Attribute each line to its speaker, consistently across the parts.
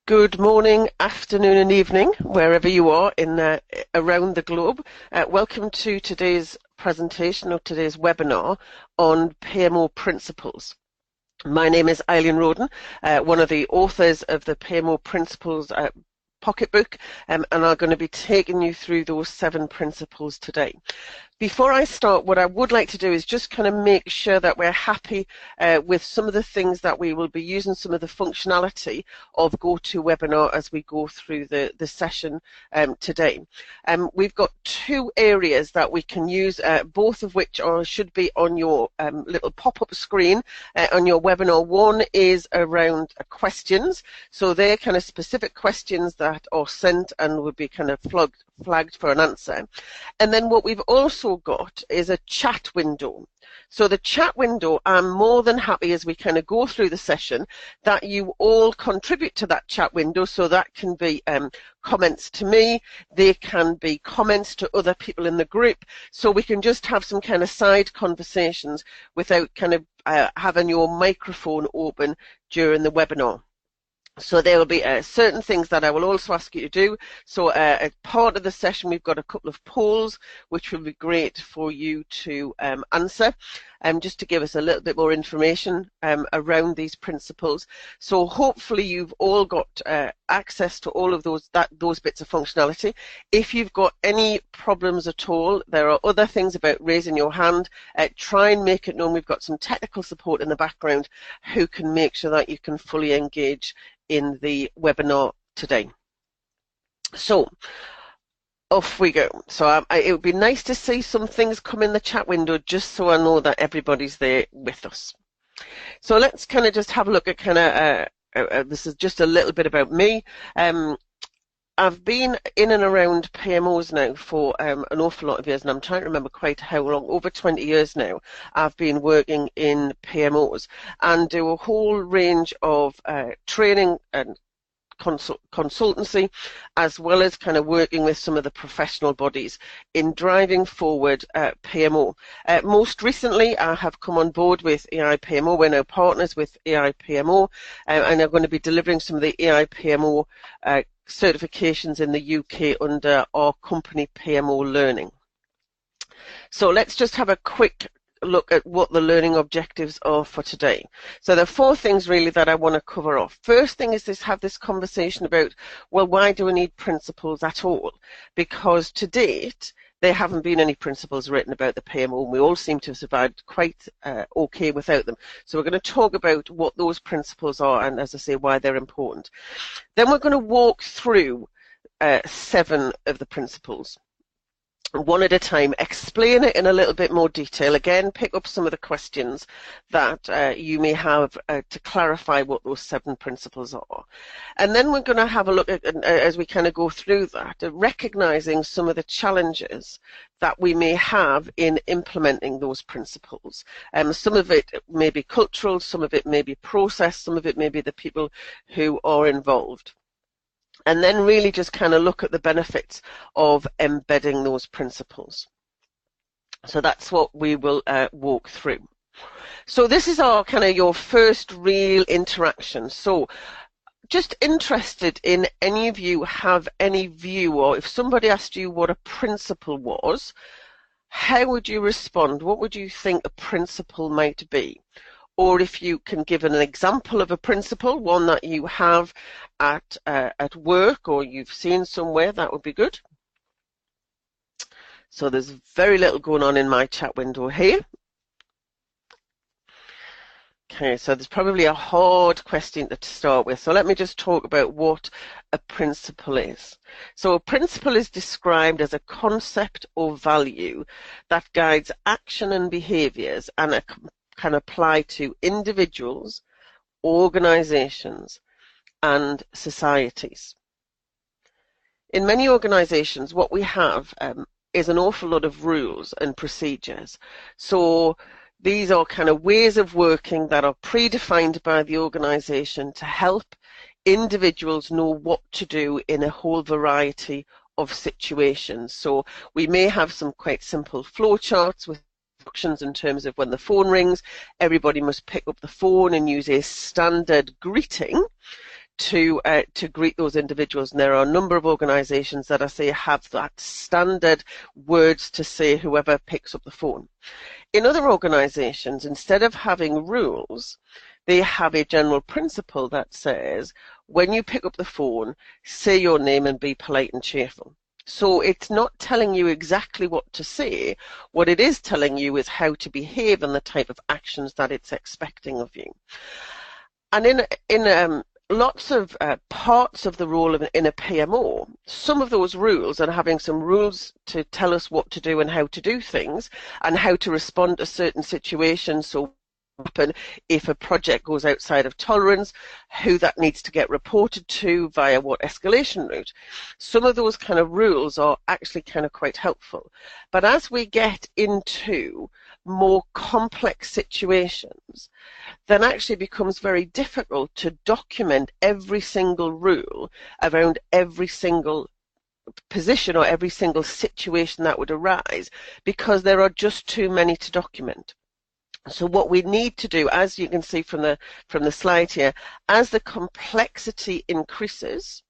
Speaker 1: Good morning, afternoon and evening, wherever you are in around the globe. Welcome to today's presentation or today's webinar on PMO Principles. My name is Eileen Roden, one of the authors of the PMO Principles pocketbook, and I'm going to be taking you through those 7 principles today. Before I start, what I would like to do is just kind of make sure that we're happy with some of the things that we will be using, some of the functionality of GoToWebinar as we go through the session today. We've got 2 areas that we can use, both of which should be on your little pop-up screen on your webinar. One is around questions, so they're kind of specific questions that are sent and would be kind of flagged for an answer. And then what we've also got is a chat window. So the chat window, I'm more than happy as we kind of go through the session that you all contribute to that chat window. So that can be comments to me, they can be comments to other people in the group, so we can just have some kind of side conversations without kind of having your microphone open during the webinar. So there will be certain things that I will also ask you to do. So as part of the session, we've got a couple of polls, which will be great for you to answer, just to give us a little bit more information around these principles. So hopefully you've all got access to all of those bits of functionality. If you've got any problems at all, there are other things about raising your hand. Try and make it known. We've got some technical support in the background who can make sure that you can fully engage in the webinar today. So off we go. So it would be nice to see some things come in the chat window just so I know that everybody's there with us. So let's kind of just have a look at kind of, this is just a little bit about me. I've been in and around PMOs now for an awful lot of years, and I'm trying to remember quite how long, over 20 years now, I've been working in PMOs and do a whole range of training and consultancy, as well as kind of working with some of the professional bodies in driving forward PMO. Most recently, I have come on board with AIPMO. We're now partners with AIPMO, and I'm going to be delivering some of the AIPMO certifications in the UK under our company PMO Learning. So let's just have a quick look at what the learning objectives are for today. So there are 4 things really that I want to cover off. First thing is have this conversation about, well, why do we need principles at all? Because to date, there haven't been any principles written about the PMO, and we all seem to have survived quite okay without them. So we're going to talk about what those principles are and, as I say, why they're important. Then we're going to walk through 7 of the principles, one at a time, explain it in a little bit more detail, again pick up some of the questions that you may have to clarify what those 7 principles are. And then we're going to have a look at, as we kind of go through that, recognizing some of the challenges that we may have in implementing those principles. Some of it may be cultural, some of it may be process, some of it may be the people who are involved. And then really just kind of look at the benefits of embedding those principles. So that's what we will walk through. So this is our kind of your first real interaction. So just interested in any of you have any view, or if somebody asked you what a principle was, how would you respond? What would you think a principle might be? Or if you can give an example of a principle, one that you have at work or you've seen somewhere, that would be good. So there's very little going on in my chat window here. Okay, so there's probably a hard question to start with. So let me just talk about what a principle is. So a principle is described as a concept or value that guides action and behaviors and can apply to individuals, organizations, and societies. In many organizations, what we have is an awful lot of rules and procedures. So these are kind of ways of working that are predefined by the organization to help individuals know what to do in a whole variety of situations. So we may have some quite simple flowcharts with instructions in terms of when the phone rings, everybody must pick up the phone and use a standard greeting to greet those individuals. And there are a number of organisations that I say have that standard words to say whoever picks up the phone. In other organisations, instead of having rules, they have a general principle that says, when you pick up the phone, say your name and be polite and cheerful. So it's not telling you exactly what to say. What it is telling you is how to behave and the type of actions that it's expecting of you. And in lots of parts of the role in a PMO, some of those rules and having some rules to tell us what to do and how to do things and how to respond to certain situations. So happen if a project goes outside of tolerance, who that needs to get reported to via what escalation route. Some of those kind of rules are actually kind of quite helpful. But as we get into more complex situations, then actually it becomes very difficult to document every single rule around every single position or every single situation that would arise, because there are just too many to document. So what we need to do, as you can see from the slide here, as the complexity increases,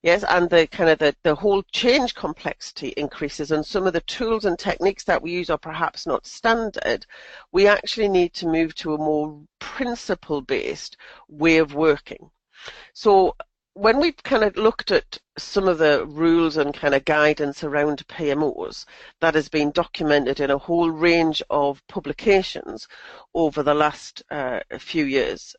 Speaker 1: yes, and the whole change complexity increases, and some of the tools and techniques that we use are perhaps not standard, we actually need to move to a more principle-based way of working. So when we've kind of looked at some of the rules and kind of guidance around PMOs that has been documented in a whole range of publications over the last few years,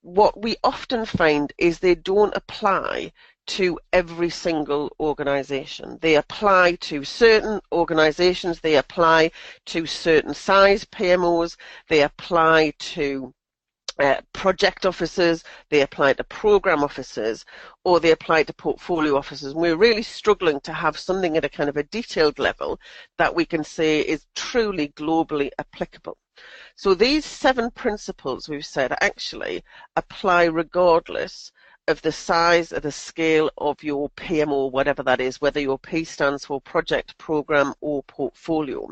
Speaker 1: what we often find is they don't apply to every single organisation. They apply to certain organisations, they apply to certain size PMOs, they apply to project officers, they apply to program officers, or they apply to portfolio officers. And we're really struggling to have something at a kind of a detailed level that we can say is truly globally applicable. So these 7 principles we've said actually apply regardless of the size or the scale of your PMO, whatever that is, whether your P stands for project, program, or portfolio.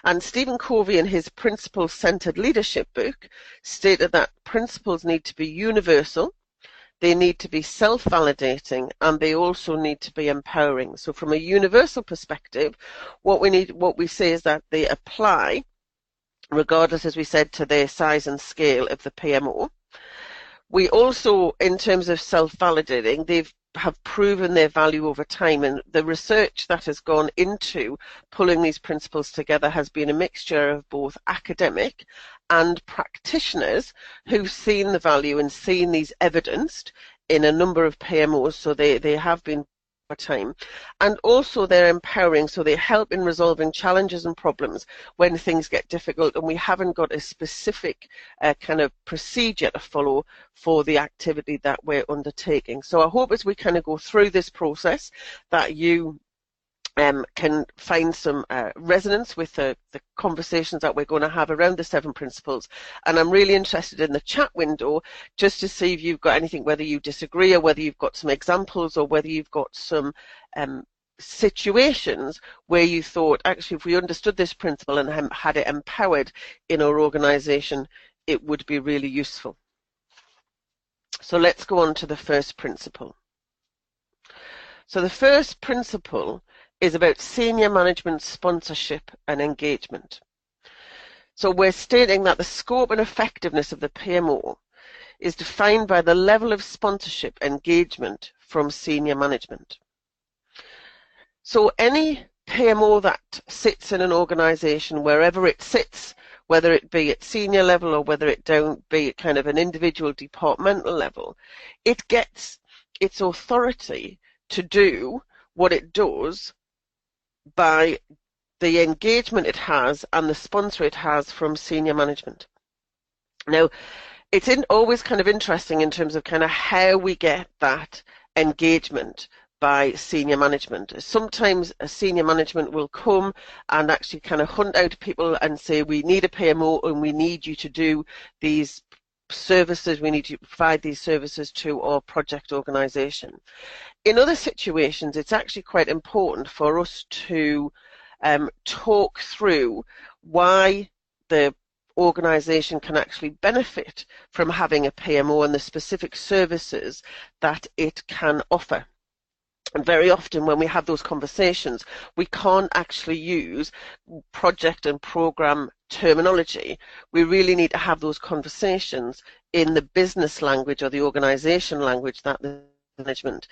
Speaker 1: And Stephen Covey, in his Principle-Centered Leadership book, stated that principles need to be universal, they need to be self-validating, and they also need to be empowering. So from a universal perspective, what we say is that they apply regardless, as we said, to the size and scale of the PMO. We also, in terms of self-validating, they have proven their value over time, and the research that has gone into pulling these principles together has been a mixture of both academic and practitioners who've seen the value and seen these evidenced in a number of PMOs, so they have been over time. And also they're empowering, so they help in resolving challenges and problems when things get difficult and we haven't got a specific kind of procedure to follow for the activity that we're undertaking. So I hope as we kind of go through this process that you can find some resonance with the conversations that we're going to have around the 7 principles. And I'm really interested in the chat window just to see if you've got anything, whether you disagree or whether you've got some examples or whether you've got some situations where you thought, actually, if we understood this principle and had it empowered in our organisation, it would be really useful. So let's go on to the first principle. So the first principle is about senior management sponsorship and engagement. So we're stating that the scope and effectiveness of the PMO is defined by the level of sponsorship engagement from senior management. So any PMO that sits in an organisation, wherever it sits, whether it be at senior level or whether it don't be at kind of an individual departmental level, it gets its authority to do what it does by the engagement it has and the sponsor it has from senior management. Now, it's always kind of interesting in terms of kind of how we get that engagement by senior management. Sometimes a senior management will come and actually kind of hunt out people and say, we need a PMO and we need you to do these services, we need to provide these services to our project organisation. In other situations, it's actually quite important for us to talk through why the organisation can actually benefit from having a PMO and the specific services that it can offer. And very often when we have those conversations, we can't actually use project and program terminology. We really need to have those conversations in the business language or the organisation language that the management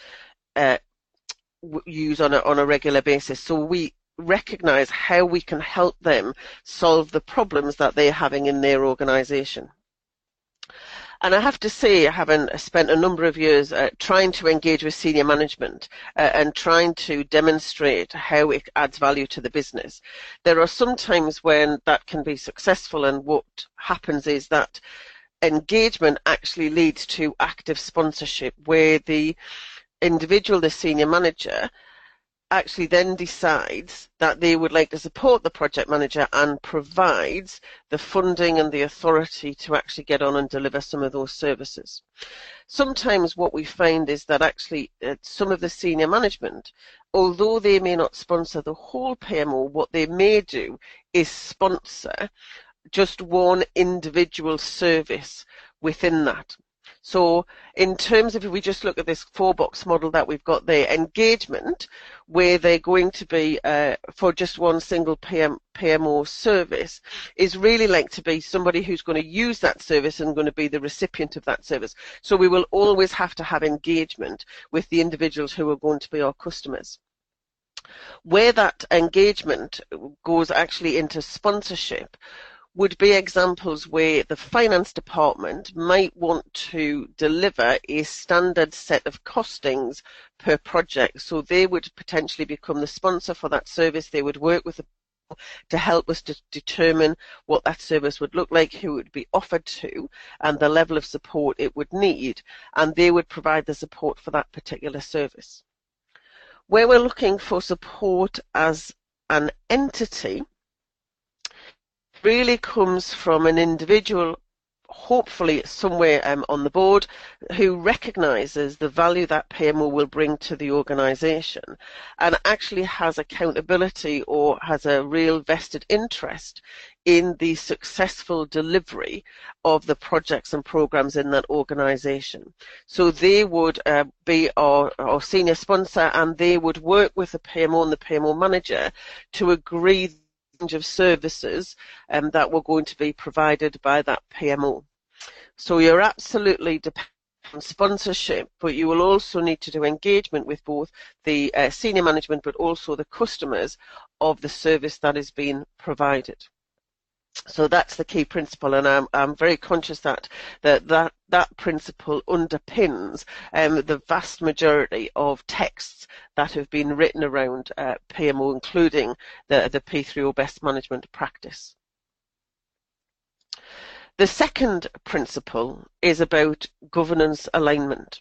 Speaker 1: use on a regular basis. So we recognise how we can help them solve the problems that they're having in their organisation. And I have to say, having spent a number of years trying to engage with senior management and trying to demonstrate how it adds value to the business, there are some times when that can be successful, and what happens is that engagement actually leads to active sponsorship, where the individual, the senior manager, actually then decides that they would like to support the project manager and provides the funding and the authority to actually get on and deliver some of those services. Sometimes what we find is that actually some of the senior management, although they may not sponsor the whole PMO, what they may do is sponsor just one individual service within that. So in terms of, if we just look at this 4-box model that we've got there, engagement, where they're going to be for just one single PMO service, is really like to be somebody who's going to use that service and going to be the recipient of that service. So we will always have to have engagement with the individuals who are going to be our customers. Where that engagement goes actually into sponsorship would be examples where the finance department might want to deliver a standard set of costings per project. So they would potentially become the sponsor for that service. They would work with the to help us to determine what that service would look like, who it would be offered to, and the level of support it would need. And they would provide the support for that particular service. Where we're looking for support as an entity, really comes from an individual, hopefully somewhere on the board, who recognises the value that PMO will bring to the organisation and actually has accountability or has a real vested interest in the successful delivery of the projects and programmes in that organisation. So they would be our senior sponsor, and they would work with the PMO and the PMO manager to agree of services that were going to be provided by that PMO. So you're absolutely dependent on sponsorship, but you will also need to do engagement with both the senior management but also the customers of the service that is being provided. So that's the key principle, and I'm very conscious that that principle underpins the vast majority of texts that have been written around PMO, including the P3O best management practice. The second principle is about governance alignment.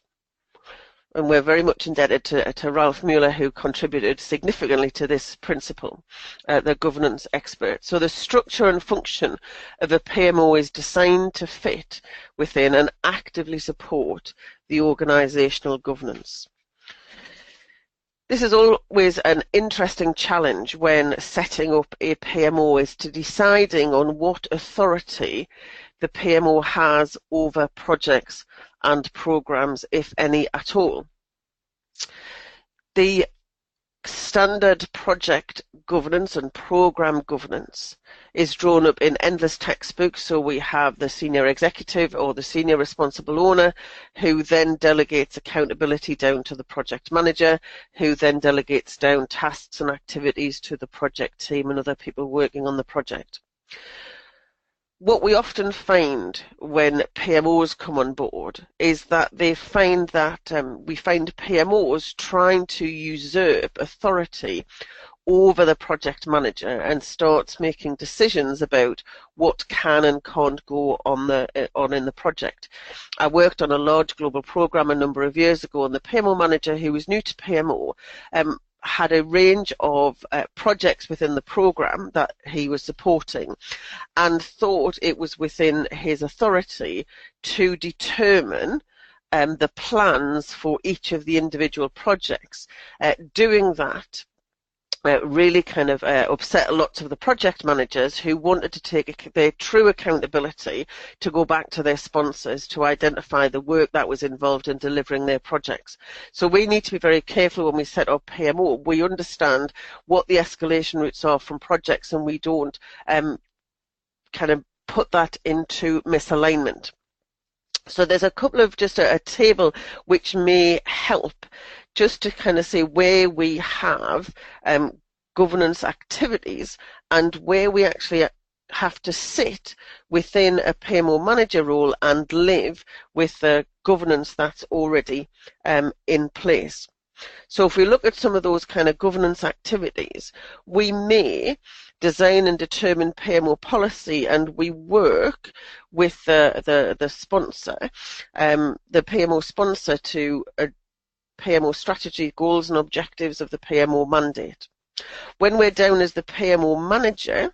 Speaker 1: And we're very much indebted to Ralph Mueller, who contributed significantly to this principle, the governance expert. So the structure and function of a PMO is designed to fit within and actively support the organisational governance. This is always an interesting challenge when setting up a PMO, is to deciding on what authority the PMO has over projects and programmes, if any at all. The standard project governance and programme governance is drawn up in endless textbooks. So we have the senior executive or the senior responsible owner, who then delegates accountability down to the project manager, who then delegates down tasks and activities to the project team and other people working on the project. What we often find when PMOs come on board is that they find that we find PMOs trying to usurp authority over the project manager and starts making decisions about what can and can't go on in the project. I worked on a large global program a number of years ago, and the PMO manager, who was new to PMO, had a range of projects within the program that he was supporting, and thought it was within his authority to determine the plans for each of the individual projects. Doing that really kind of upset lots of the project managers who wanted to take their true accountability to go back to their sponsors to identify the work that was involved in delivering their projects. So we need to be very careful when we set up PMO. We understand what the escalation routes are from projects, and we don't kind of put that into misalignment. So there's a couple of just a table which may help just to kind of see where we have governance activities and where we actually have to sit within a PMO manager role and live with the governance that's already in place. So if we look at some of those kind of governance activities, we may design and determine PMO policy, and we work with the sponsor, the PMO sponsor, to PMO strategy, goals and objectives of the PMO mandate. When we're down as the PMO manager,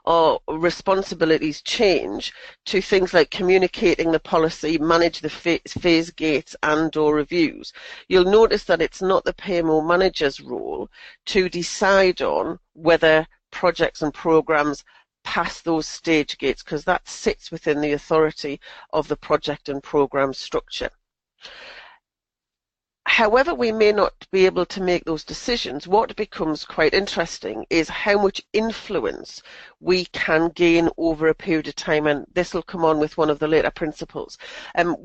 Speaker 1: our responsibilities change to things like communicating the policy, manage the phase gates and/or reviews. You'll notice that it's not the PMO manager's role to decide on whether projects and programs pass those stage gates, because that sits within the authority of the project and program structure. However, we may not be able to make those decisions. What becomes quite interesting is how much influence we can gain over a period of time, and this will come on with one of the later principles. In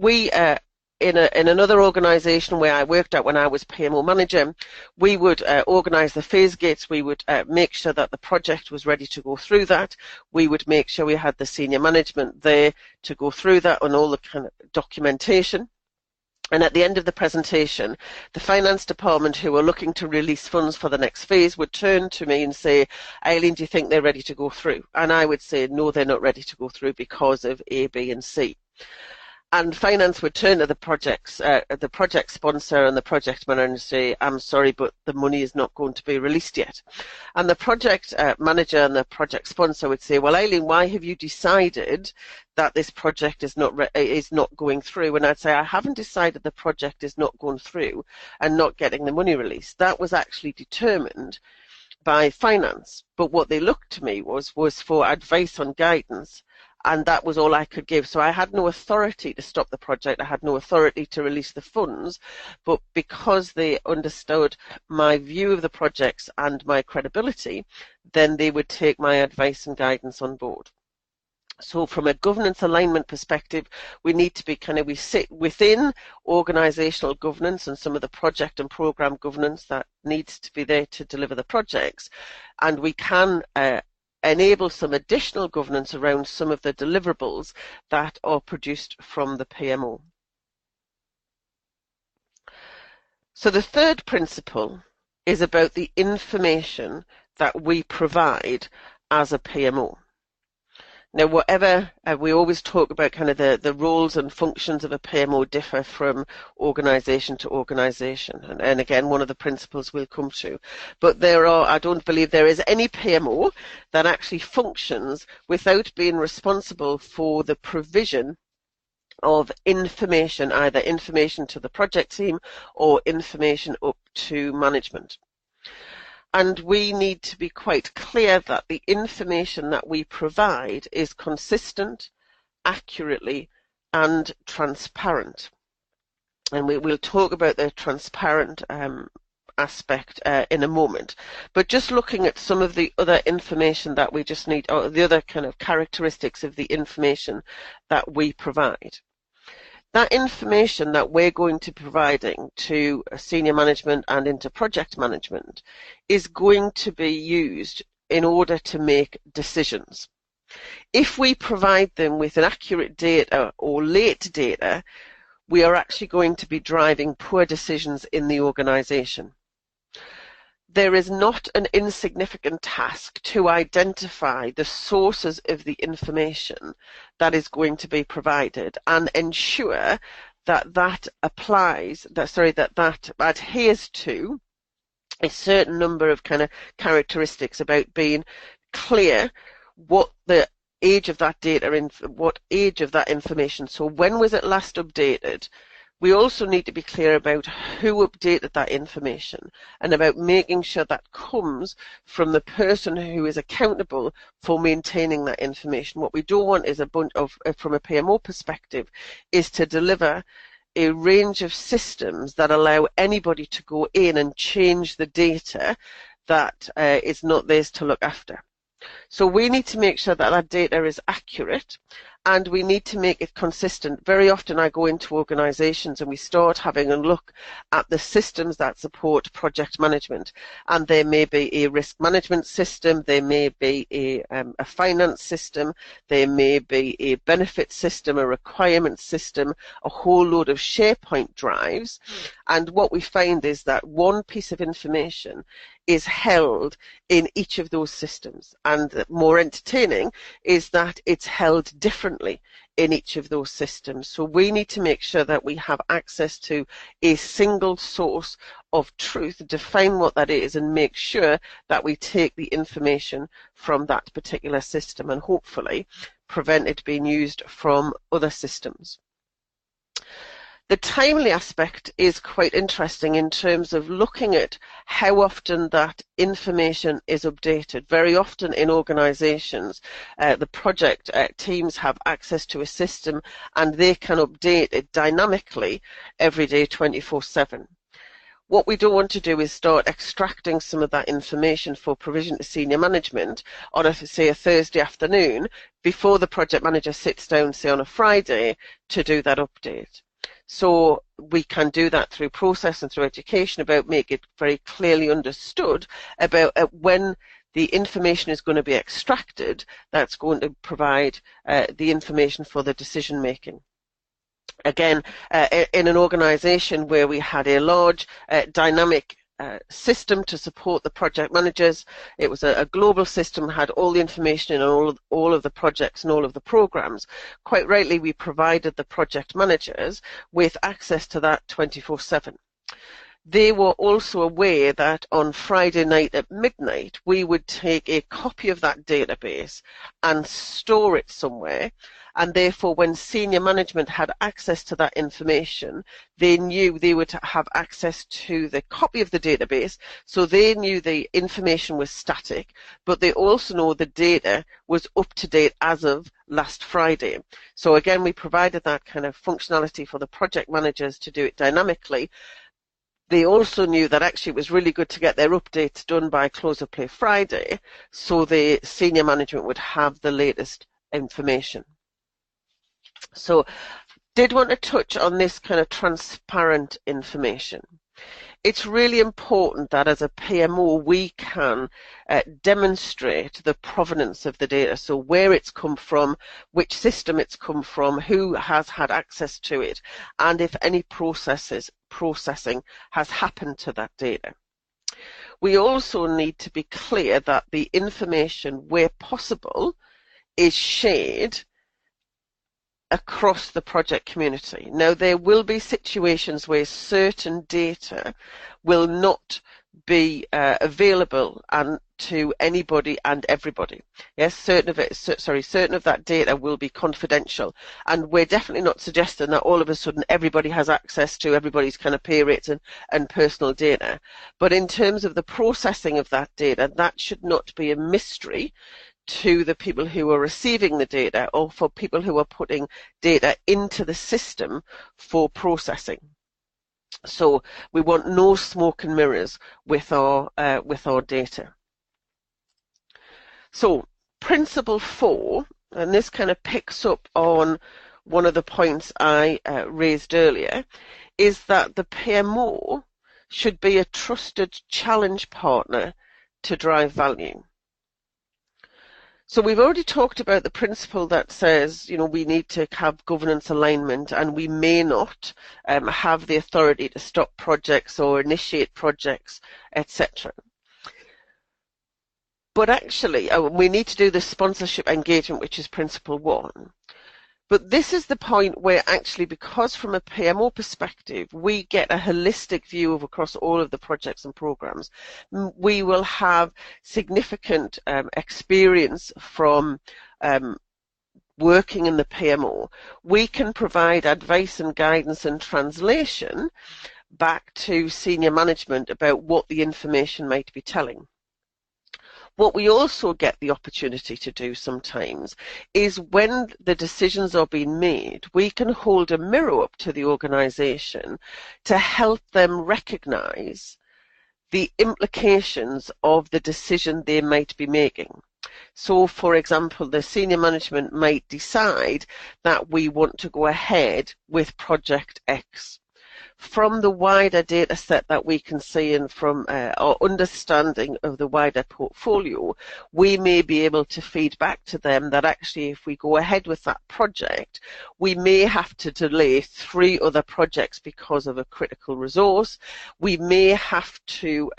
Speaker 1: another organisation where I worked at when I was PMO manager, we would organise the phase gates. We would make sure that the project was ready to go through that. We would make sure we had the senior management there to go through that and all the kind of documentation. And at the end of the presentation, the finance department, who were looking to release funds for the next phase, would turn to me and say, Eileen, do you think they're ready to go through? And I would say, no, they're not ready to go through because of A, B, and C. And finance would turn to the project sponsor and the project manager and say, I'm sorry, but the money is not going to be released yet. And the project manager and the project sponsor would say, well, Eileen, why have you decided that this project is not going through? And I'd say, I haven't decided the project is not going through and not getting the money released. That was actually determined by finance. But what they looked to me was for advice on guidance. And that was all I could give. So I had no authority to stop the project. I had no authority to release the funds. But because they understood my view of the projects and my credibility, then they would take my advice and guidance on board. So from a governance alignment perspective, we need to be we sit within organisational governance and some of the project and programme governance that needs to be there to deliver the projects. And we can enable some additional governance around some of the deliverables that are produced from the PMO. So the third principle is about the information that we provide as a PMO. Now, whatever, we always talk about the roles and functions of a PMO differ from organisation to organisation. And again, one of the principles we'll come to. But I don't believe there is any PMO that actually functions without being responsible for the provision of information, either information to the project team or information up to management. And we need to be quite clear that the information that we provide is consistent, accurately, and transparent. And we'll talk about the transparent aspect in a moment. But just looking at some of the other information that we just need, or the other kind of characteristics of the information that we provide. That information that we're going to be providing to senior management and into project management is going to be used in order to make decisions. If we provide them with inaccurate data or late data, we are actually going to be driving poor decisions in the organisation. There is not an insignificant task to identify the sources of the information that is going to be provided and ensure that that adheres to a certain number of characteristics about being clear what the age of that data, what age of that information. So when was it last updated? We also need to be clear about who updated that information and about making sure that comes from the person who is accountable for maintaining that information. What we don't want is a bunch of, from a PMO perspective, is to deliver a range of systems that allow anybody to go in and change the data that is not theirs to look after. So we need to make sure that that data is accurate, and we need to make it consistent. Very often I go into organisations and we start having a look at the systems that support project management, and there may be a risk management system, there may be a finance system, there may be a benefit system, a requirement system, a whole load of SharePoint drives, and what we find is that one piece of information is held in each of those systems, and more entertaining is that it's held differently in each of those systems. So we need to make sure that we have access to a single source of truth, define what that is, and make sure that we take the information from that particular system and hopefully prevent it being used from other systems. The timely aspect is quite interesting in terms of looking at how often that information is updated. Very often in organisations, the project teams have access to a system and they can update it dynamically every day, 24/7. What we don't want to do is start extracting some of that information for provision to senior management on, say, a Thursday afternoon before the project manager sits down, say, on a Friday to do that update. So we can do that through process and through education, about make it very clearly understood about when the information is going to be extracted that's going to provide the information for the decision making. Again, in an organisation where we had a large dynamic system to support the project managers, it was a global system, had all the information in all of the projects and all of the programs. Quite rightly, we provided the project managers with access to that 24/7. They were also aware that on Friday night at midnight, we would take a copy of that database and store it somewhere. And therefore, when senior management had access to that information, they knew they would have access to the copy of the database, so they knew the information was static, but they also know the data was up to date as of last Friday. So again, we provided that kind of functionality for the project managers to do it dynamically. They also knew that actually it was really good to get their updates done by close of play Friday, so the senior management would have the latest information. So did want to touch on this kind of transparent information. It's really important that as a PMO we can demonstrate the provenance of the data, so where it's come from, which system it's come from, who has had access to it, and if any processing has happened to that data. We also need to be clear that the information, where possible, is shared across the project community. Now, there will be situations where certain data will not be available to anybody and everybody. Yes, certain of that data will be confidential, and we're definitely not suggesting that all of a sudden everybody has access to everybody's kind of pay rates and personal data. But in terms of the processing of that data, that should not be a mystery to the people who are receiving the data, or for people who are putting data into the system for processing. So we want no smoke and mirrors with our data. So principle 4, and this kind of picks up on one of the points I raised earlier, is that the PMO should be a trusted challenge partner to drive value. So we've already talked about the principle that says, we need to have governance alignment, and we may not have the authority to stop projects or initiate projects, etc. But actually, we need to do the sponsorship engagement, which is principle 1. But this is the point where actually, because from a PMO perspective, we get a holistic view of across all of the projects and programs, we will have significant experience from working in the PMO, we can provide advice and guidance and translation back to senior management about what the information might be telling. What we also get the opportunity to do sometimes is when the decisions are being made, we can hold a mirror up to the organisation to help them recognise the implications of the decision they might be making. So, for example, the senior management might decide that we want to go ahead with Project X. From the wider data set that we can see and from our understanding of the wider portfolio, we may be able to feed back to them that actually if we go ahead with that project, we may have to delay 3 other projects because of a critical resource. We may have to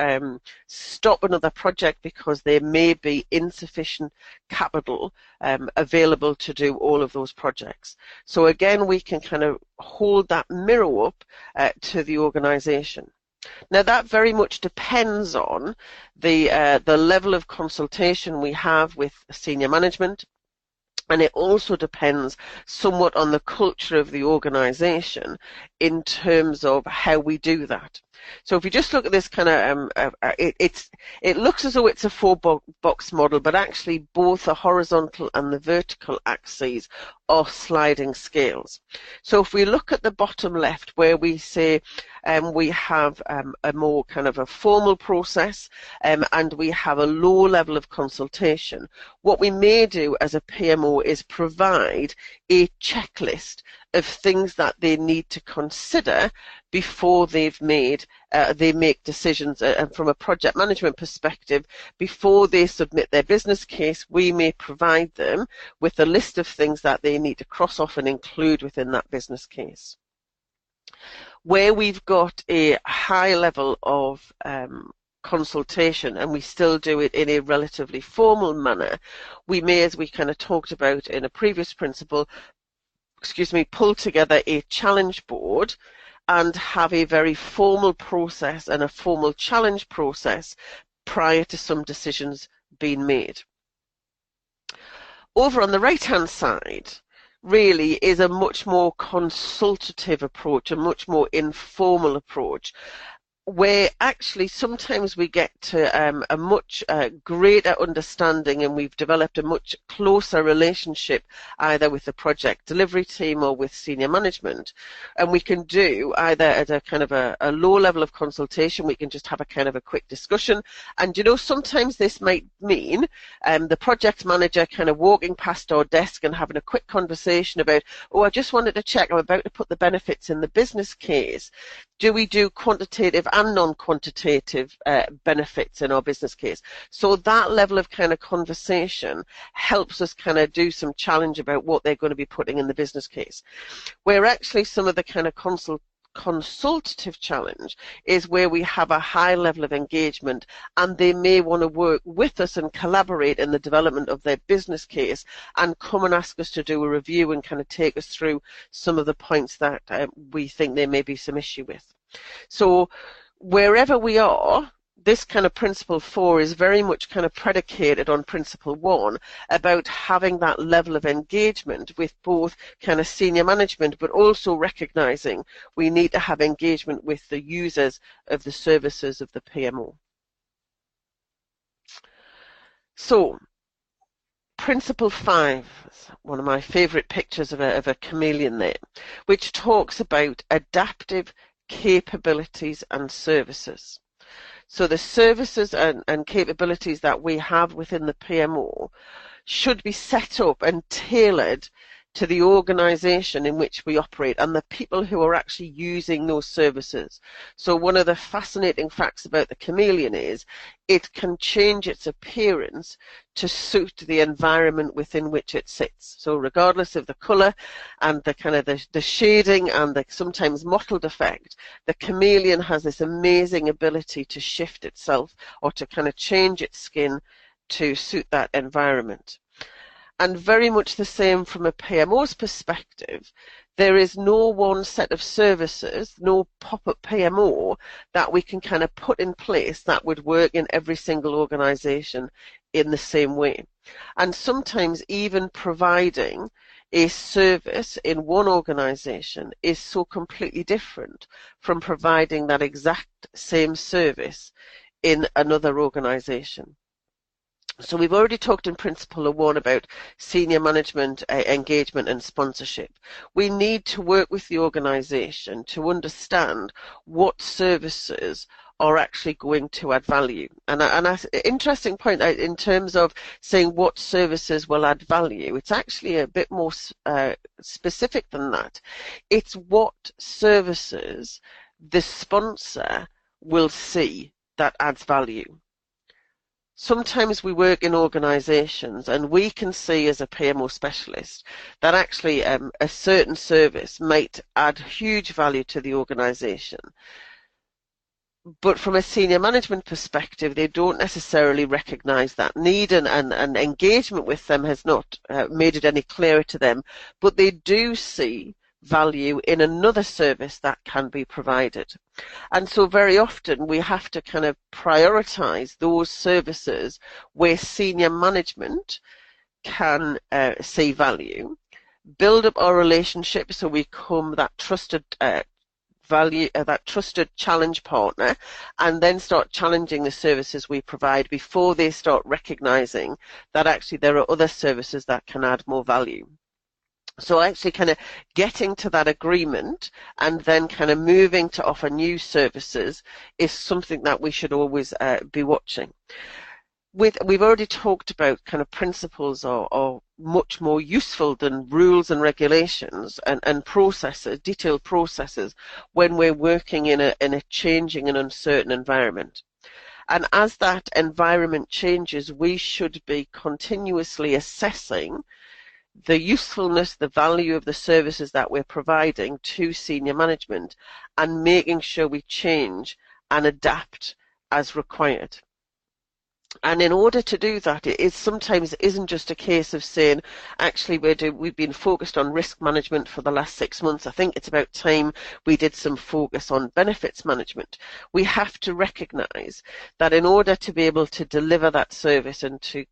Speaker 1: stop another project because there may be insufficient capital available to do all of those projects. So again, we can kind of hold that mirror up to the organisation. Now that very much depends on the level of consultation we have with senior management, and it also depends somewhat on the culture of the organisation in terms of how we do that. So if you just look at this kind of, it looks as though it's a 4-box model, but actually both the horizontal and the vertical axes are sliding scales. So if we look at the bottom left where we say we have a more kind of a formal process and we have a low level of consultation, what we may do as a PMO is provide a checklist of things that they need to consider before they make decisions. And from a project management perspective, before they submit their business case, we may provide them with a list of things that they need to cross off and include within that business case. Where we've got a high level of consultation and we still do it in a relatively formal manner, we may, as we kind of talked about in a previous principle, pull together a challenge board and have a very formal process and a formal challenge process prior to some decisions being made. Over on the right-hand side really is a much more consultative approach, a much more informal approach, where actually sometimes we get to a much greater understanding, and we've developed a much closer relationship either with the project delivery team or with senior management, and we can do either at a kind of a low level of consultation, we can just have a kind of a quick discussion, and you know, sometimes this might mean the project manager kind of walking past our desk and having a quick conversation about, oh, I just wanted to check, I'm about to put the benefits in the business case. Do we do quantitative and non-quantitative benefits in our business case? So that level of kind of conversation helps us kind of do some challenge about what they're going to be putting in the business case. Where actually some of the kind of consultative challenge is where we have a high level of engagement and they may want to work with us and collaborate in the development of their business case and come and ask us to do a review and kind of take us through some of the points that we think there may be some issue with. So wherever we are, this kind of principle 4 is very much kind of predicated on principle 1 about having that level of engagement with both kind of senior management, but also recognizing we need to have engagement with the users of the services of the PMO. So principle 5, one of my favorite pictures of a chameleon there, which talks about adaptive capabilities and services. So the services and capabilities that we have within the PMO should be set up and tailored to the organization in which we operate and the people who are actually using those services. So one of the fascinating facts about the chameleon is it can change its appearance to suit the environment within which it sits. So regardless of the color and the kind of the shading and the sometimes mottled effect, the chameleon has this amazing ability to shift itself or to kind of change its skin to suit that environment. And very much the same from a PMO's perspective, there is no one set of services, no pop-up PMO that we can kind of put in place that would work in every single organization in the same way. And sometimes even providing a service in one organisation is so completely different from providing that exact same service in another organisation. So we've already talked in Principle 1 about senior management engagement and sponsorship. We need to work with the organisation to understand what services are actually going to add value. And an interesting point in terms of saying what services will add value, it's actually a bit more specific than that. It's what services the sponsor will see that adds value. Sometimes we work in organisations and we can see as a PMO specialist that actually a certain service might add huge value to the organisation. But from a senior management perspective, they don't necessarily recognise that need, and engagement with them has not made it any clearer to them. But they do see value in another service that can be provided. And so very often we have to kind of prioritise those services where senior management can see value, build up our relationship so we become that trusted that trusted challenge partner, and then start challenging the services we provide before they start recognising that actually there are other services that can add more value. So actually kind of getting to that agreement and then kind of moving to offer new services is something that we should always be watching. We've already talked about kind of principles are much more useful than rules and regulations and processes, detailed processes, when we're working in a changing and uncertain environment. And as that environment changes, we should be continuously assessing the usefulness, the value of the services that we're providing to senior management, and making sure we change and adapt as required. And in order to do that, it sometimes isn't just a case of saying, actually, we've been focused on risk management for the last 6 months. I think it's about time we did some focus on benefits management. We have to recognise that in order to be able to deliver that service and to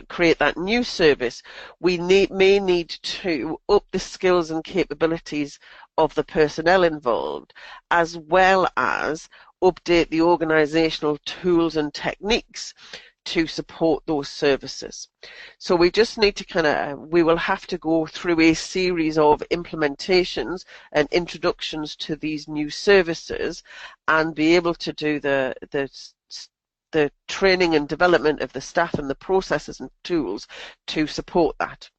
Speaker 1: create that new service, we may need to up the skills and capabilities of the personnel involved, as well as update the organisational tools and techniques to support those services. So we just need to we will have to go through a series of implementations and introductions to these new services and be able to do the training and development of the staff and the processes and tools to support that.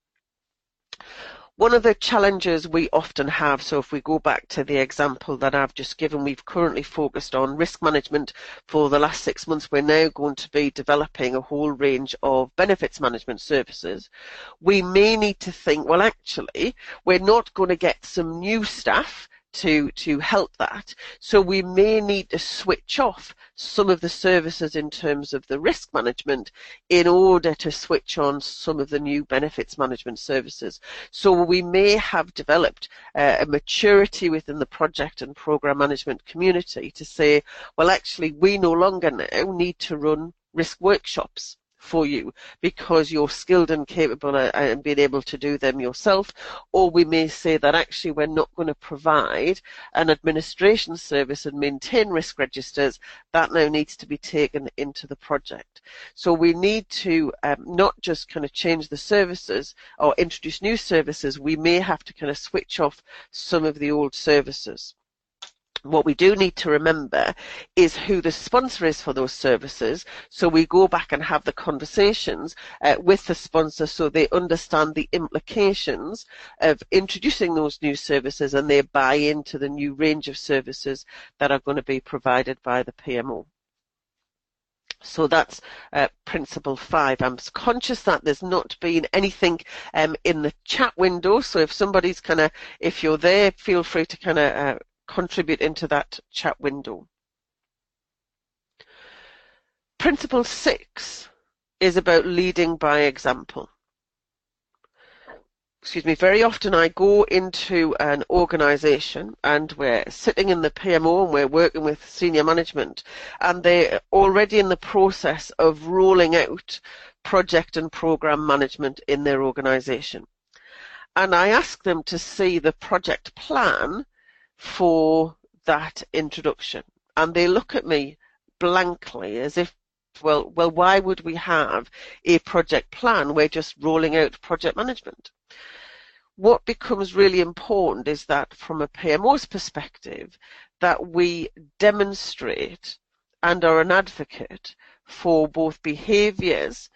Speaker 1: One of the challenges we often have, so if we go back to the example that I've just given, we've currently focused on risk management for the last 6 months. We're now going to be developing a whole range of benefits management services. We may need to think, well, actually, we're not going to get some new staff to help that. So we may need to switch off some of the services in terms of the risk management in order to switch on some of the new benefits management services. So we may have developed a maturity within the project and program management community to say, well, actually, we no longer now need to run risk workshops for you because you're skilled and capable and being able to do them yourself. Or we may say that actually we're not going to provide an administration service and maintain risk registers. That now needs to be taken into the project. So we need to not just kind of change the services or introduce new services, we may have to kind of switch off some of the old services. What we do need to remember is who the sponsor is for those services, so we go back and have the conversations with the sponsor so they understand the implications of introducing those new services and they buy into the new range of services that are going to be provided by the PMO. So that's Principle 5. I'm conscious that there's not been anything in the chat window, so if somebody's if you're there, feel free to contribute into that chat window. Principle 6 is about leading by example. Excuse me, very often I go into an organisation and we're sitting in the PMO and we're working with senior management and they're already in the process of rolling out project and program management in their organization. And I ask them to see the project plan for that introduction. And they look at me blankly as if, well, why would we have a project plan? We're just rolling out project management. What becomes really important is that from a PMO's perspective, that we demonstrate and are an advocate for both behaviours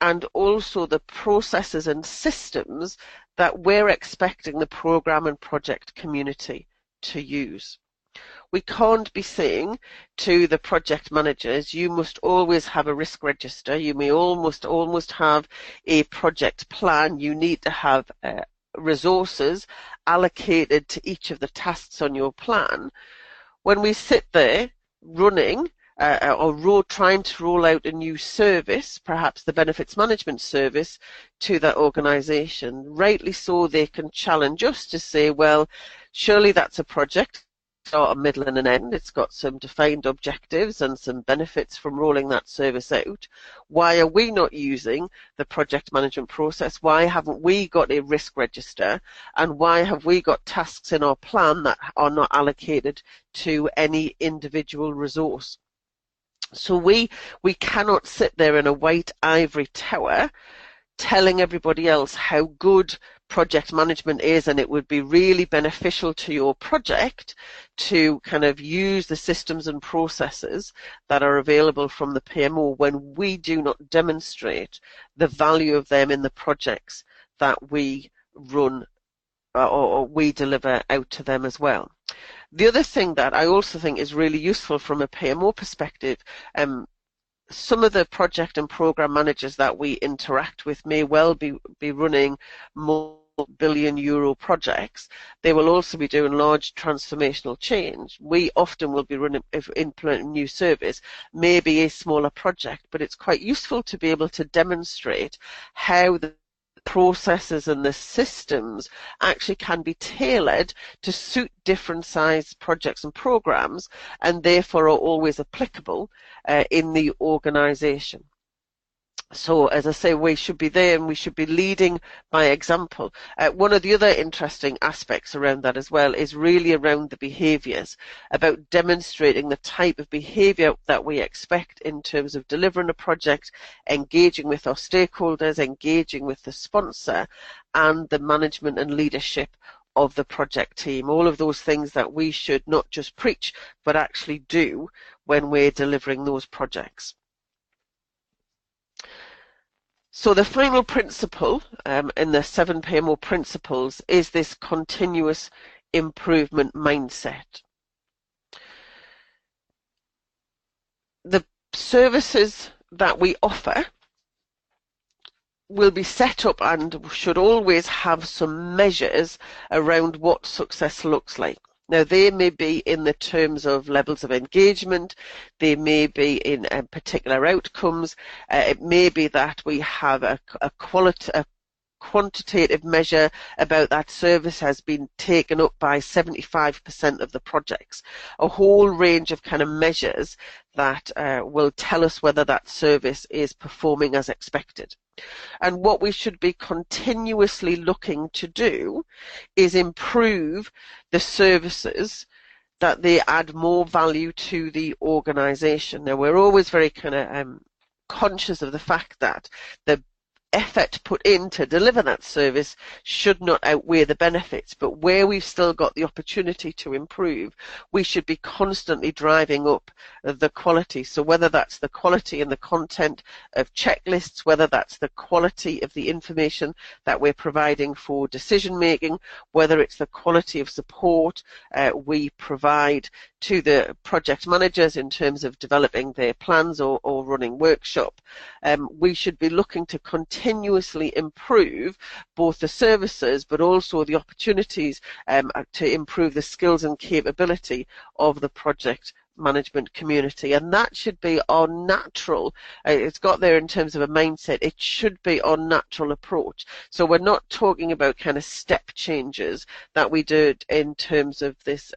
Speaker 1: and also the processes and systems that we're expecting the programme and project community to use. We can't be saying to the project managers, you must always have a risk register, you may almost have a project plan, you need to have resources allocated to each of the tasks on your plan. When we sit there running or trying to roll out a new service, perhaps the benefits management service, to that organisation, rightly so they can challenge us to say, well, surely that's a project, start, a middle and an end. It's got some defined objectives and some benefits from rolling that service out. Why are we not using the project management process? Why haven't we got a risk register? And why have we got tasks in our plan that are not allocated to any individual resource? So we cannot sit there in a white ivory tower telling everybody else how good project management is, and it would be really beneficial to your project to kind of use the systems and processes that are available from the PMO when we do not demonstrate the value of them in the projects that we run or we deliver out to them as well. The other thing that I also think is really useful from a PMO perspective, some of the project and program managers that we interact with may well be running multi-billion euro projects. They will also be doing large transformational change. We often will be implementing new service, maybe a smaller project, but it's quite useful to be able to demonstrate how the processes and the systems actually can be tailored to suit different sized projects and programs, and therefore are always applicable in the organization. So, as I say, we should be there and we should be leading by example. One of the other interesting aspects around that as well is really around the behaviours, about demonstrating the type of behaviour that we expect in terms of delivering a project, engaging with our stakeholders, engaging with the sponsor and the management and leadership of the project team. All of those things that we should not just preach but actually do when we're delivering those projects. So the final principle in the 7 PMO Principles is this continuous improvement mindset. The services that we offer will be set up and should always have some measures around what success looks like. Now, they may be in the terms of levels of engagement, they may be in particular outcomes, it may be that we have a quantitative measure about that service has been taken up by 75% of the projects. A whole range of kind of measures that will tell us whether that service is performing as expected. And what we should be continuously looking to do is improve the services that they add more value to the organisation. Now, we're always very kind of conscious of the fact that the effort put in to deliver that service should not outweigh the benefits, but where we've still got the opportunity to improve, we should be constantly driving up the quality. So whether that's the quality and the content of checklists, whether that's the quality of the information that we're providing for decision making, whether it's the quality of support we provide to the project managers in terms of developing their plans or running workshop, we should be looking to continuously improve both the services but also the opportunities to improve the skills and capability of the project management community. And that should be our natural, it's got there in terms of a mindset, it should be our natural approach. So we're not talking about kind of step changes that we did in terms of this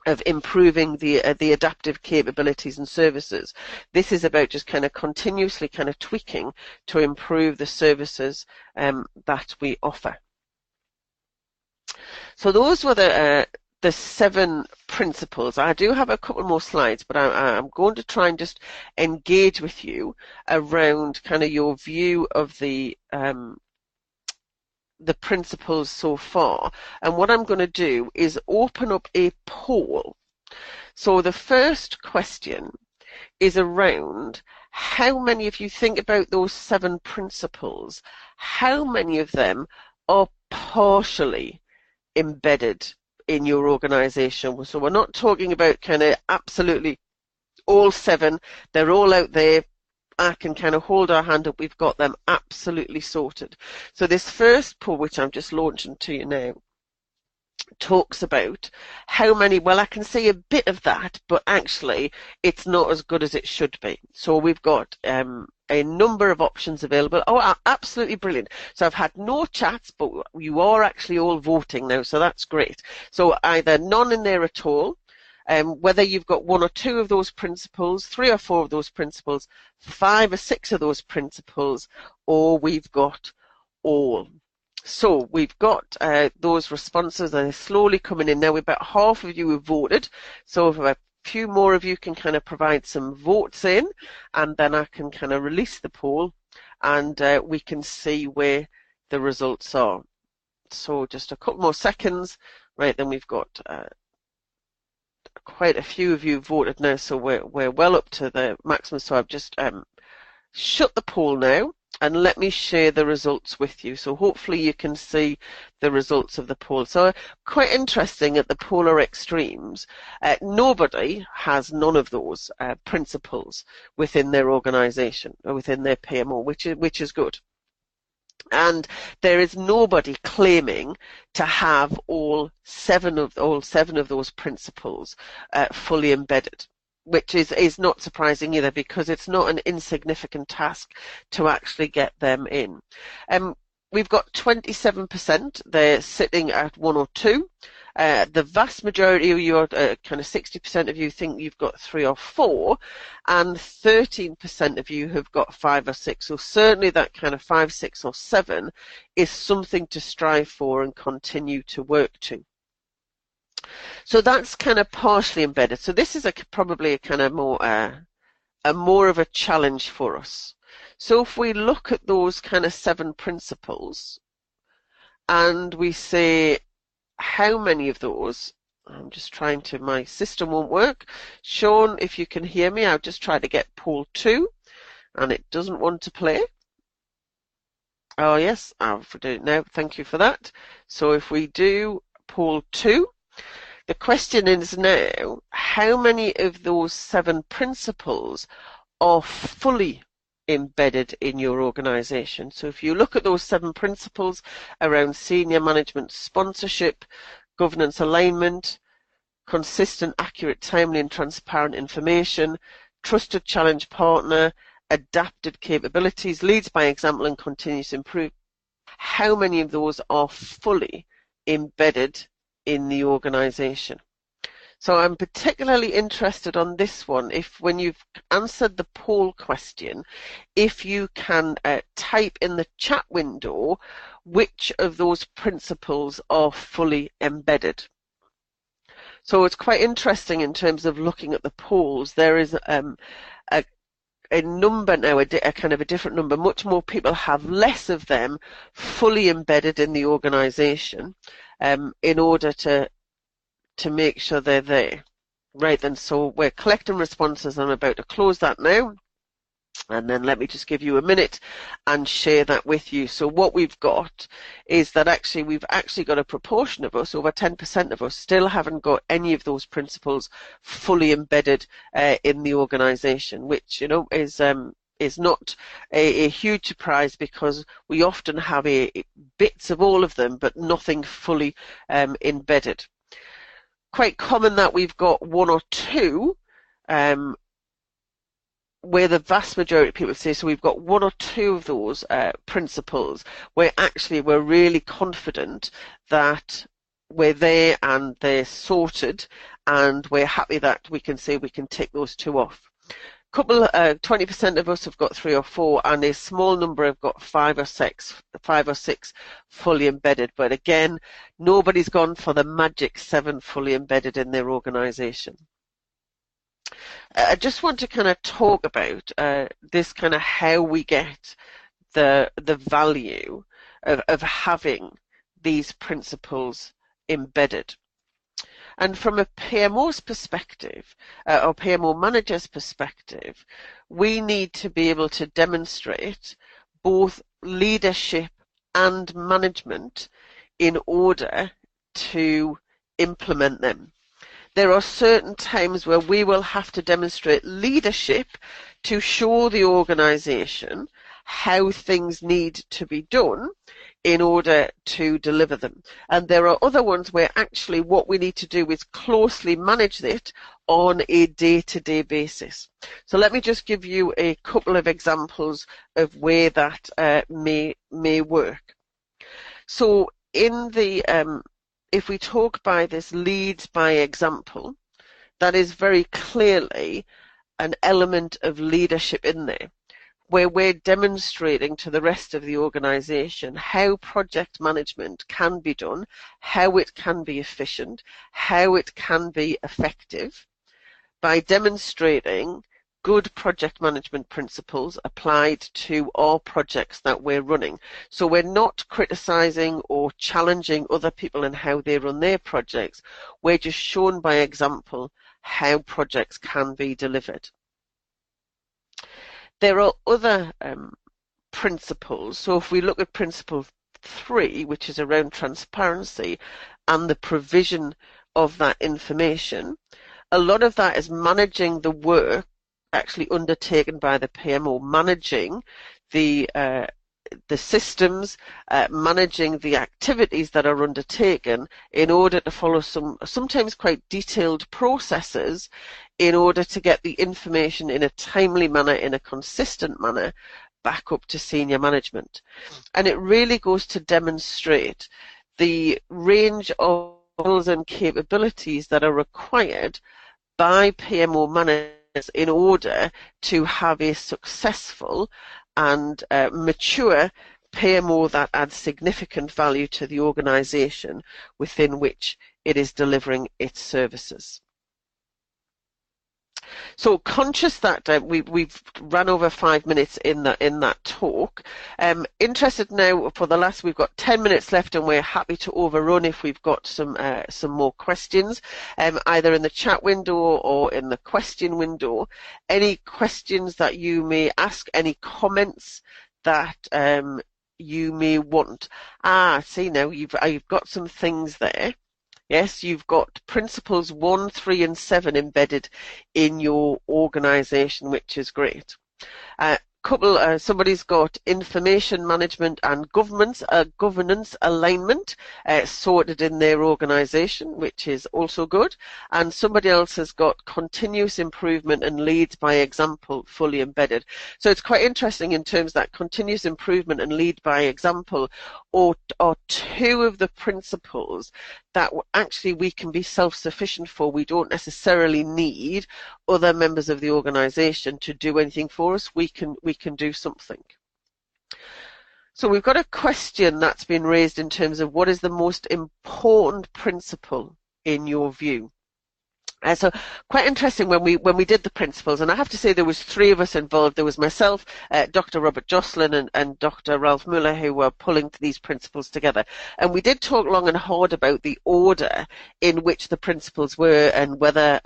Speaker 1: of improving the adaptive capabilities and services. This is about just kind of continuously kind of tweaking to improve the services that we offer. So those were the 7 principles. I do have a couple more slides, but I'm going to try and just engage with you around kind of your view of the principles so far. And what I'm going to do is open up a poll. So the first question is around how many of you think about those 7 principles, how many of them are partially embedded in your organization. So we're not talking about kind of absolutely all 7, they're all out there. I can kind of hold our hand up, we've got them absolutely sorted. So this first poll, which I'm just launching to you now, talks about how many, well, I can see a bit of that, but actually it's not as good as it should be. So we've got a number of options available. Oh, absolutely brilliant. So I've had no chats, but you are actually all voting now, so that's great. So either none in there at all, whether you've got 1 or 2 of those principles, 3 or 4 of those principles, 5 or 6 of those principles, or we've got all. So we've got those responses, they're slowly coming in now. About half of you have voted, so if a few more of you can kind of provide some votes in, and then I can kind of release the poll, and we can see where the results are. So just a couple more seconds. Right, then we've got quite a few of you voted now, so we're well up to the maximum. So I've just shut the poll now, and let me share the results with you. So hopefully you can see the results of the poll. So quite interesting at the polar extremes. Nobody has none of those principles within their organisation or within their PMO, which is good. And there is nobody claiming to have all seven of those principles fully embedded, which is not surprising either, because it's not an insignificant task to actually get them in. We've got 27%, they're sitting at 1 or 2. The vast majority of you, kind of 60% of you, think you've got 3 or 4, and 13% of you have got 5 or 6. So certainly that kind of 5, 6 or 7 is something to strive for and continue to work to. So that's kind of partially embedded. So this is probably a kind of more of a challenge for us. So if we look at those kind of 7 principles and we say how many of those, I'm just trying to, my system won't work. Sean, if you can hear me, I'll just try to get poll 2 and it doesn't want to play. Oh yes, I've done it now. Thank you for that. So if we do poll 2, the question is now, how many of those 7 principles are fully embedded in your organisation? So if you look at those 7 principles around senior management sponsorship, governance alignment, consistent, accurate, timely and transparent information, trusted challenge partner, adapted capabilities, leads by example and continuous improvement, how many of those are fully embedded in the organisation? So I'm particularly interested on this one. When you've answered the poll question, if you can type in the chat window which of those principles are fully embedded. So it's quite interesting in terms of looking at the polls. There is a number now, a kind of a different number. Much more people have less of them fully embedded in the organisation in order to make sure they're there. Right then, so we're collecting responses. I'm about to close that now. And then let me just give you a minute and share that with you. So what we've got is that we've actually got a proportion of us, over 10% of us, still haven't got any of those principles fully embedded in the organisation, which, you know, is not a huge surprise, because we often have bits of all of them, but nothing fully embedded. Quite common that we've got 1 or 2, where the vast majority of people say, so we've got 1 or 2 of those principles where actually we're really confident that we're there and they're sorted, and we're happy that we can say we can tick those two off. 20% of us have got 3 or 4, and a small number have got 5 or 6 fully embedded. But again, nobody's gone for the magic 7 fully embedded in their organisation. I just want to kind of talk about this kind of how we get the value of having these principles embedded. And from a PMO's perspective, or PMO manager's perspective, we need to be able to demonstrate both leadership and management in order to implement them. There are certain times where we will have to demonstrate leadership to show the organisation how things need to be done in order to deliver them. And there are other ones where actually what we need to do is closely manage it on a day-to-day basis. So let me just give you a couple of examples of where that may work. So in the if we talk by this leads by example, that is very clearly an element of leadership in there, where we're demonstrating to the rest of the organisation how project management can be done, how it can be efficient, how it can be effective, by demonstrating good project management principles applied to all projects that we're running. So we're not criticising or challenging other people in how they run their projects. We're just shown by example how projects can be delivered. There are other principles. So if we look at principle 3, which is around transparency and the provision of that information, a lot of that is managing the work actually undertaken by the PMO, managing the systems, managing the activities that are undertaken in order to follow sometimes quite detailed processes in order to get the information in a timely manner, in a consistent manner, back up to senior management. And it really goes to demonstrate the range of skills and capabilities that are required by PMO managers in order to have a successful and mature PMO that adds significant value to the organisation within which it is delivering its services. So conscious that we've run over 5 minutes in that talk, interested now for the last, we've got 10 minutes left, and we're happy to overrun if we've got some more questions, either in the chat window or in the question window. Any questions that you may ask, any comments that you may want. See now you've got some things there. Yes, you've got principles 1, 3 and 7 embedded in your organisation, which is great. Somebody's got information management and governance alignment sorted in their organisation, which is also good. And somebody else has got continuous improvement and leads by example fully embedded. So it's quite interesting in terms that continuous improvement and lead by example are two of the principles that actually we can be self-sufficient for. We don't necessarily need other members of the organisation to do anything for us. We can do something. So we've got a question that's been raised in terms of what is the most important principle in your view. So quite interesting when we did the principles, and I have to say there was 3 of us involved. There was myself, Dr. Robert Jocelyn and Dr. Ralph Muller, who were pulling these principles together. And we did talk long and hard about the order in which the principles were and whether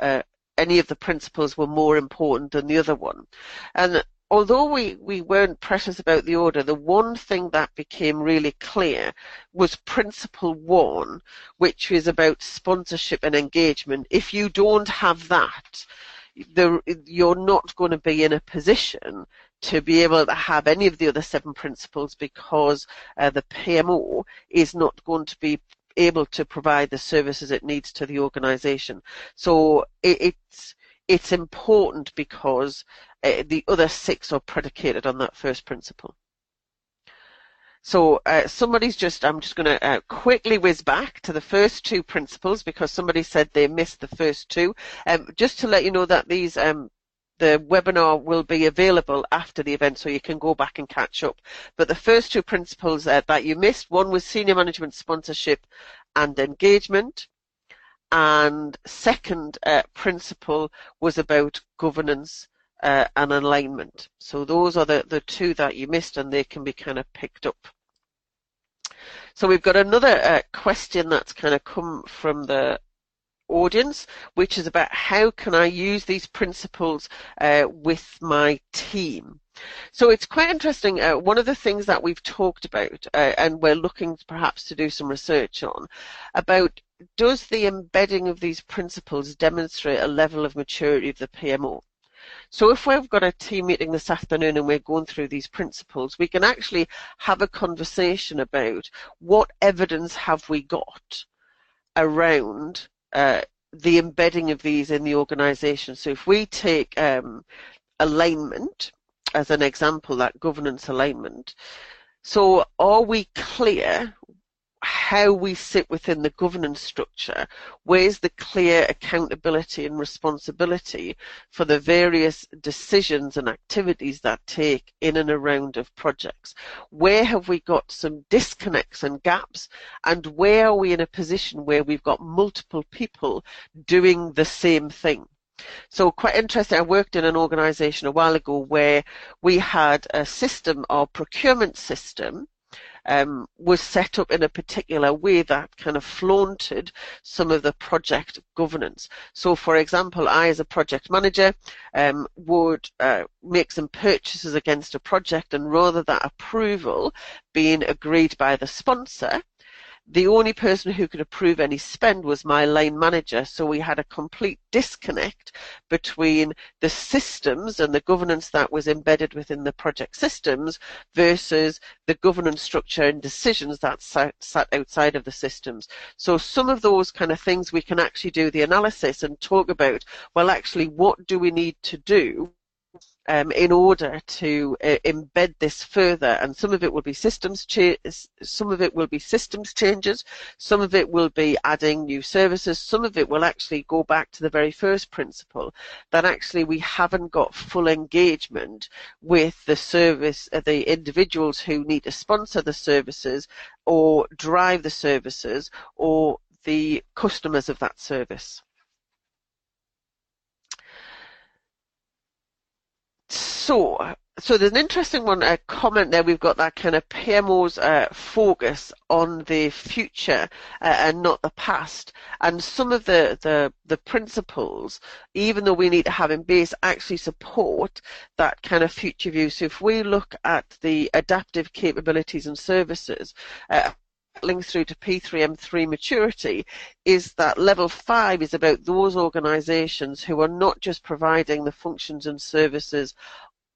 Speaker 1: any of the principles were more important than the other one. And although we weren't precious about the order, the one thing that became really clear was principle 1, which is about sponsorship and engagement. If you don't have that, you're not going to be in a position to be able to have any of the other 7 principles, because the PMO is not going to be able to provide the services it needs to the organisation. So it's important because the other 6 are predicated on that first principle. So I'm just going to quickly whiz back to the first two principles because somebody said they missed the first two. Just to let you know that these the webinar will be available after the event, so you can go back and catch up. But the first two principles that you missed, one was senior management sponsorship and engagement, and second principle was about governance and alignment. So those are the two that you missed, and they can be kind of picked up. So we've got another question that's kind of come from the audience, which is about how can I use these principles with my team. So it's quite interesting. One of the things that we've talked about and we're looking perhaps to do some research on about, does the embedding of these principles demonstrate a level of maturity of the PMO? So if we've got a team meeting this afternoon and we're going through these principles, we can actually have a conversation about what evidence have we got around the embedding of these in the organisation. So if we take alignment as an example, that governance alignment, so are we clear how we sit within the governance structure? Where's the clear accountability and responsibility for the various decisions and activities that take in and around of projects? Where have we got some disconnects and gaps, and where are we in a position where we've got multiple people doing the same thing? So quite interesting. I worked in an organisation a while ago where we had a system, our procurement system, was set up in a particular way that kind of flaunted some of the project governance. So, for example, I, as a project manager, would make some purchases against a project, and rather than approval being agreed by the sponsor, the only person who could approve any spend was my line manager. So we had a complete disconnect between the systems and the governance that was embedded within the project systems versus the governance structure and decisions that sat outside of the systems. So some of those kind of things we can actually do the analysis and talk about, well, actually, what do we need to do in order to embed this further? And some of it will be some of it will be systems changes, some of it will be adding new services, some of it will actually go back to the very first principle, that actually we haven't got full engagement with the service, the individuals who need to sponsor the services or drive the services, or the customers of that service. So there's an interesting one, a comment there. We've got that kind of PMO's focus on the future and not the past. And some of the principles, even though we need to have in base, actually support that kind of future view. So if we look at the adaptive capabilities and services, link through to P3M3 maturity, is that level 5 is about those organisations who are not just providing the functions and services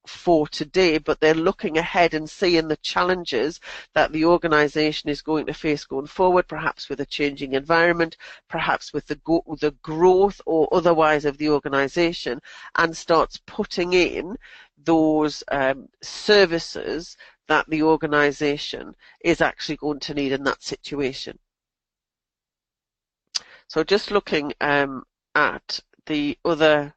Speaker 1: for today, but they're looking ahead and seeing the challenges that the organisation is going to face going forward, perhaps with a changing environment, perhaps with the growth or otherwise of the organisation, and starts putting in those services that the organisation is actually going to need in that situation. So just looking at the other,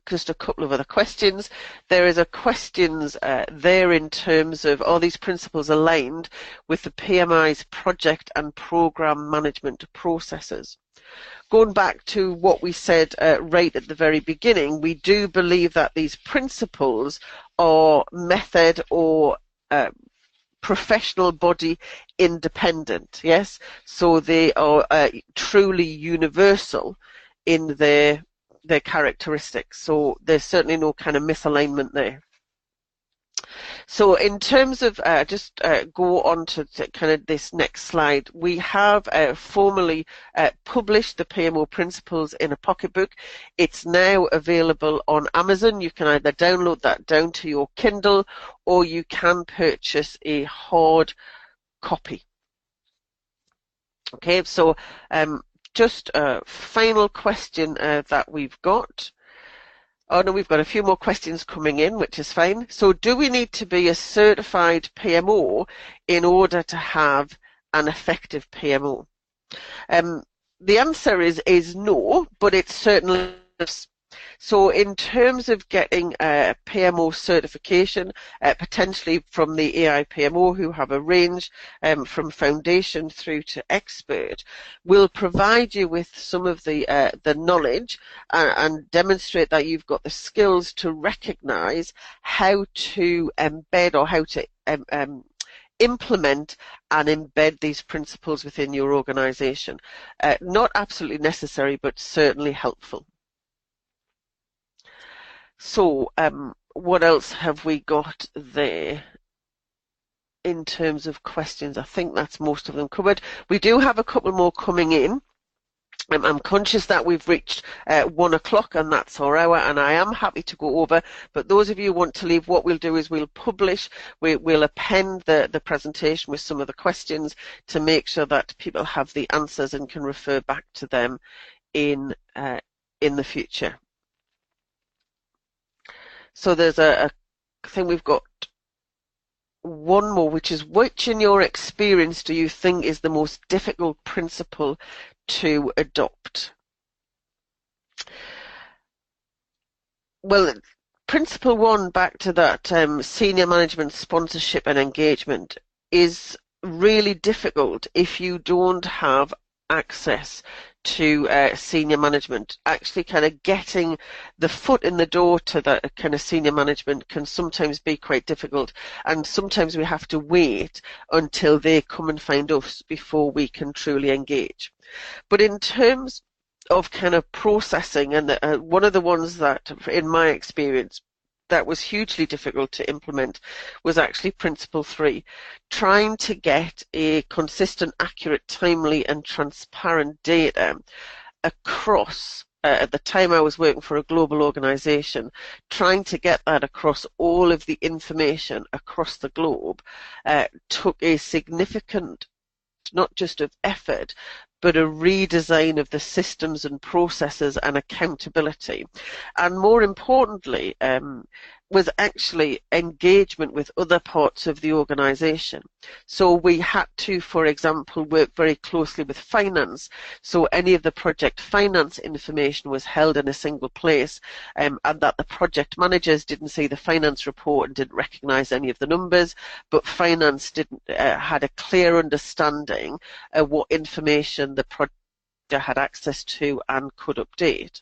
Speaker 1: just a couple of other questions. There is a questions there in terms of, are these principles aligned with the PMI's project and programme management processes? Going back to what we said right at the very beginning, we do believe that these principles are method or professional body independent, yes? So they are truly universal in their characteristics. So there's certainly no kind of misalignment there. So in terms of, go on to kind of this next slide, we have formally published the PMO principles in a pocketbook. It's now available on Amazon. You can either download that down to your Kindle, or you can purchase a hard copy. Okay, so just a final question that we've got. Oh no, we've got a few more questions coming in, which is fine. So do we need to be a certified PMO in order to have an effective PMO? The answer is no, but it's certainly. So in terms of getting a PMO certification, potentially from the AIPMO, who have a range from foundation through to expert, will provide you with some of the knowledge and demonstrate that you've got the skills to recognise how to embed or how to implement and embed these principles within your organisation. Not absolutely necessary, but certainly helpful. So, what else have we got there in terms of questions? I think that's most of them covered. We do have a couple more coming in. I'm conscious that we've reached 1 o'clock and that's our hour, and I am happy to go over, but those of you who want to leave, what we'll do is we'll publish, we'll append the presentation with some of the questions to make sure that people have the answers and can refer back to them in the future. So there's a thing, we've got one more, which is, which in your experience do you think is the most difficult principle to adopt? Well, principle one, back to that senior management sponsorship and engagement, is really difficult if you don't have access to senior management. Actually kind of getting the foot in the door to that kind of senior management can sometimes be quite difficult, and sometimes we have to wait until they come and find us before we can truly engage. But in terms of kind of processing, and one of the ones that, in my experience, that was hugely difficult to implement was actually principle 3, trying to get a consistent, accurate, timely and transparent data across. At the time I was working for a global organisation, trying to get that across all of the information across the globe took a significant, not just of effort, but a redesign of the systems and processes and accountability. And more importantly, was actually engagement with other parts of the organisation. So we had to, for example, work very closely with finance. So any of the project finance information was held in a single place, and that the project managers didn't see the finance report and didn't recognise any of the numbers, but finance didn't had a clear understanding of what information the project had access to and could update.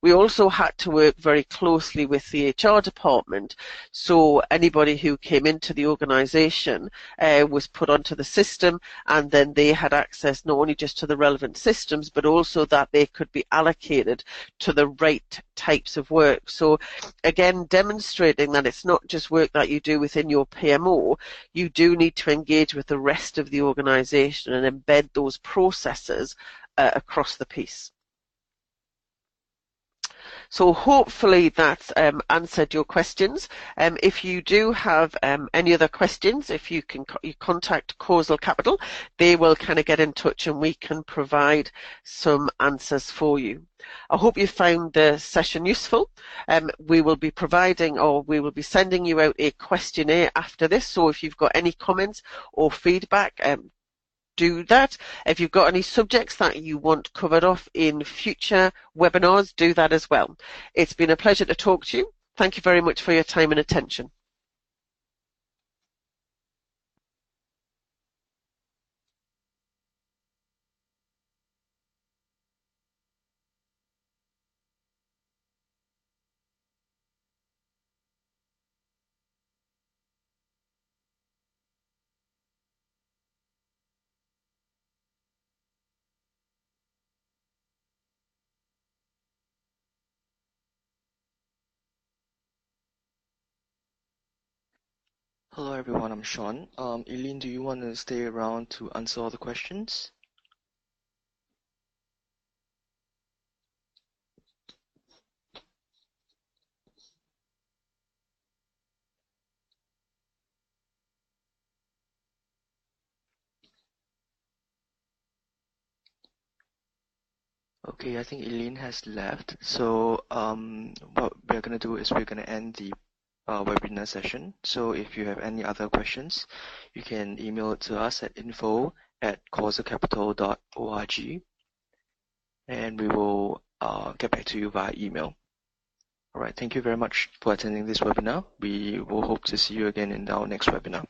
Speaker 1: We also had to work very closely with the HR department, so anybody who came into the organisation was put onto the system, and then they had access not only just to the relevant systems, but also that they could be allocated to the right types of work. So again, demonstrating that it's not just work that you do within your PMO, you do need to engage with the rest of the organisation and embed those processes across the piece. So hopefully that's answered your questions. If you do have any other questions, if you can you contact Causal Capital, they will kind of get in touch and we can provide some answers for you. I hope you found the session useful. We will be providing, or we will be sending you out a questionnaire after this. So if you've got any comments or feedback, do that. If you've got any subjects that you want covered off in future webinars, do that as well. It's been a pleasure to talk to you. Thank you very much for your time and attention.
Speaker 2: Hello everyone, I'm Sean. Eileen, do you want to stay around to answer all the questions? Okay, I think Eileen has left. So what we're gonna do is we're gonna end the webinar session. So if you have any other questions, you can email it to us at info@causacapital.org, and we will get back to you via email. All right, thank you very much for attending this webinar. We will hope to see you again in our next webinar.